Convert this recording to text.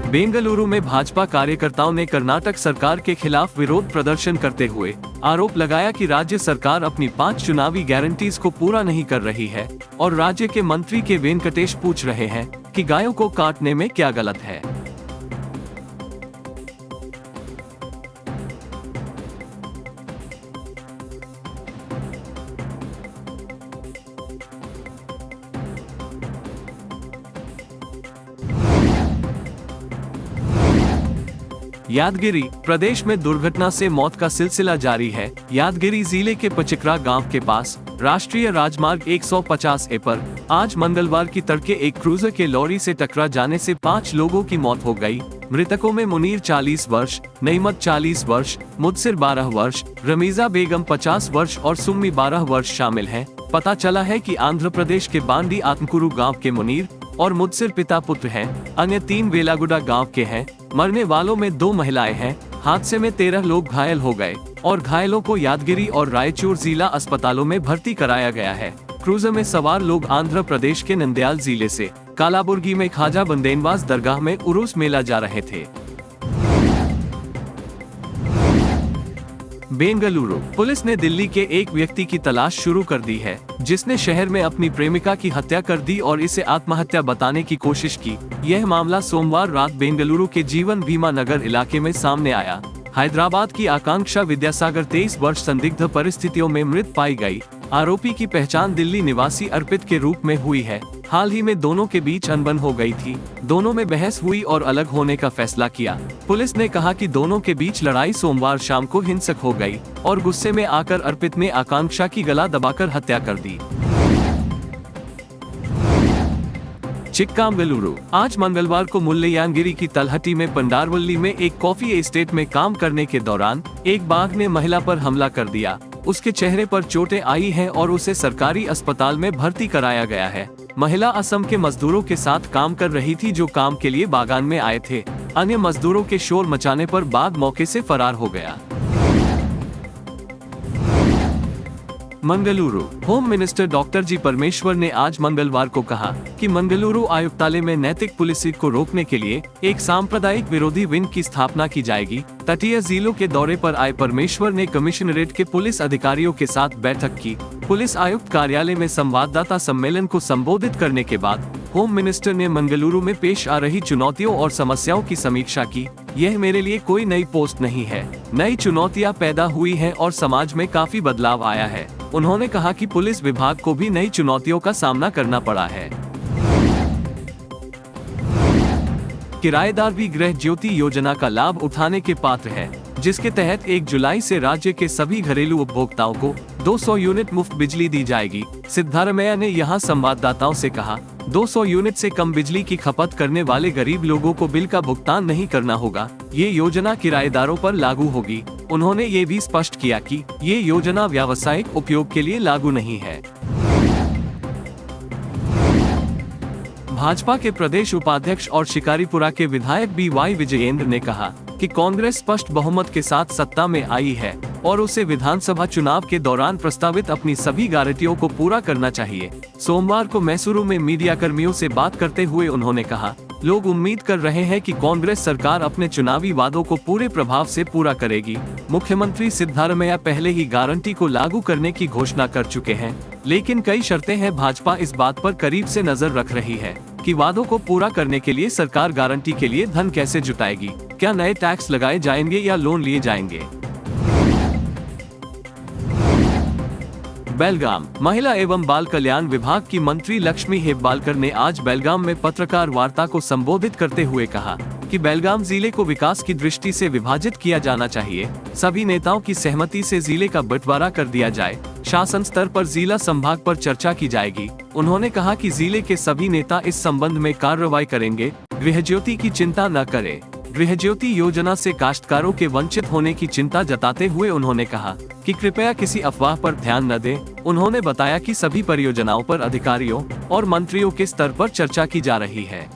बेंगलुरु में भाजपा कार्यकर्ताओं ने कर्नाटक सरकार के खिलाफ विरोध प्रदर्शन करते हुए आरोप लगाया कि राज्य सरकार अपनी 5 चुनावी गारंटीज को पूरा नहीं कर रही है और राज्य के मंत्री के वेंकटेश पूछ रहे हैं कि गायों को काटने में क्या गलत है। यादगिरी प्रदेश में दुर्घटना से मौत का सिलसिला जारी है। यादगिरी जिले के पचिकरा गांव के पास राष्ट्रीय राजमार्ग 150A पर आज मंगलवार की तड़के एक क्रूजर के लॉरी से टकरा जाने से 5 लोगों की मौत हो गई। मृतकों में मुनीर 40 वर्ष, नईमत 40 वर्ष, मुदसिर 12 वर्ष, रमीजा बेगम 50 वर्ष और सुम्मी 12 वर्ष शामिल हैं। पता चला है कि आंध्र प्रदेश के बांडी आत्मकुरु गाँव के मुनीर और मुदसिर पिता पुत्र हैं। अन्य 3 वेलागुडा गांव के हैं। मरने वालों में 2 महिलाएं हैं। हादसे में 13 लोग घायल हो गए और घायलों को यादगिरी और रायचूर जिला अस्पतालों में भर्ती कराया गया है। क्रूजर में सवार लोग आंध्र प्रदेश के नंदयाल जिले से कालाबुर्गी में ख्वाजा बंदेनवाज दरगाह में उरूस मेला जा रहे थे। बेंगलुरु पुलिस ने दिल्ली के एक व्यक्ति की तलाश शुरू कर दी है जिसने शहर में अपनी प्रेमिका की हत्या कर दी और इसे आत्महत्या बताने की कोशिश की। यह मामला सोमवार रात बेंगलुरु के जीवन भीमा नगर इलाके में सामने आया। हैदराबाद की आकांक्षा विद्यासागर 23 वर्ष संदिग्ध परिस्थितियों में मृत पाई गई। आरोपी की पहचान दिल्ली निवासी अर्पित के रूप में हुई है। हाल ही में दोनों के बीच अनबन हो गई थी। दोनों में बहस हुई और अलग होने का फैसला किया। पुलिस ने कहा कि दोनों के बीच लड़ाई सोमवार शाम को हिंसक हो गई और गुस्से में आकर अर्पित ने आकांक्षा की गला दबाकर हत्या कर दी। चिक्कामगलुरु आज मंगलवार को मुल्लयांगिरी की तलहटी में पंडारवल्ली में एक कॉफी एस्टेट में काम करने के दौरान एक बाघ ने महिला पर हमला कर दिया। उसके चेहरे पर चोटें आई हैं और उसे सरकारी अस्पताल में भर्ती कराया गया है। महिला असम के मजदूरों के साथ काम कर रही थी जो काम के लिए बागान में आए थे। अन्य मजदूरों के शोर मचाने पर बाघ मौके से फरार हो गया। मंगलुरु होम मिनिस्टर डॉक्टर जी परमेश्वर ने आज मंगलवार को कहा कि मंगलुरु आयुक्तालय में नैतिक पुलिसिंग को रोकने के लिए एक सांप्रदायिक विरोधी विंग की स्थापना की जाएगी। तटीय जिलों के दौरे पर आए परमेश्वर ने कमिश्नरेट के पुलिस अधिकारियों के साथ बैठक की। पुलिस आयुक्त कार्यालय में संवाददाता सम्मेलन को संबोधित करने के बाद होम मिनिस्टर ने मंगलुरु में पेश आ रही चुनौतियों और समस्याओं की समीक्षा की। यह मेरे लिए कोई नई पोस्ट नहीं है। नई चुनौतियां पैदा हुई हैं और समाज में काफी बदलाव आया है। उन्होंने कहा कि पुलिस विभाग को भी नई चुनौतियों का सामना करना पड़ा है। किराएदार भी गृह ज्योति योजना का लाभ उठाने के पात्र है, जिसके तहत 1 जुलाई से राज्य के सभी घरेलू उपभोक्ताओं को 200 यूनिट मुफ्त बिजली दी जाएगी। सिद्धारमैया ने यहां संवाददाताओं से कहा, 200 यूनिट से कम बिजली की खपत करने वाले गरीब लोगों को बिल का भुगतान नहीं करना होगा। ये योजना किराएदारों पर लागू होगी। उन्होंने ये भी स्पष्ट किया कि ये योजना व्यावसायिक उपयोग के लिए लागू नहीं है। भाजपा के प्रदेश उपाध्यक्ष और शिकारीपुरा के विधायक BY विजयेंद्र ने कहा कि कांग्रेस स्पष्ट बहुमत के साथ सत्ता में आई है और उसे विधानसभा चुनाव के दौरान प्रस्तावित अपनी सभी गारंटियों को पूरा करना चाहिए। सोमवार को मैसूरू में मीडिया कर्मियों से बात करते हुए उन्होंने कहा, लोग उम्मीद कर रहे हैं कि कांग्रेस सरकार अपने चुनावी वादों को पूरे प्रभाव से पूरा करेगी। मुख्यमंत्री सिद्धारमैया पहले ही गारंटी को लागू करने की घोषणा कर चुके हैं, लेकिन कई शर्तें हैं। भाजपा इस बात पर करीब से नजर रख रही है कि वादों को पूरा करने के लिए सरकार गारंटी के लिए धन कैसे जुटाएगी। क्या नए टैक्स लगाए जाएंगे या लोन लिए जाएंगे। बेलगाम महिला एवं बाल कल्याण विभाग की मंत्री लक्ष्मी हेब्बालकर ने आज बेलगाम में पत्रकार वार्ता को संबोधित करते हुए कहा कि बेलगाम जिले को विकास की दृष्टि से विभाजित किया जाना चाहिए। सभी नेताओं की सहमति से जिले का बंटवारा कर दिया जाए। शासन स्तर पर जिला संभाग पर चर्चा की जाएगी। उन्होंने कहा कि जिले के सभी नेता इस संबंध में कार्रवाई करेंगे। गृह ज्योति की चिंता न करें। गृह ज्योति योजना से काश्तकारों के वंचित होने की चिंता जताते हुए उन्होंने कहा कि कृपया किसी अफवाह पर ध्यान न दें। उन्होंने बताया कि सभी परियोजनाओं पर अधिकारियों और मंत्रियों के स्तर पर चर्चा की जा रही है।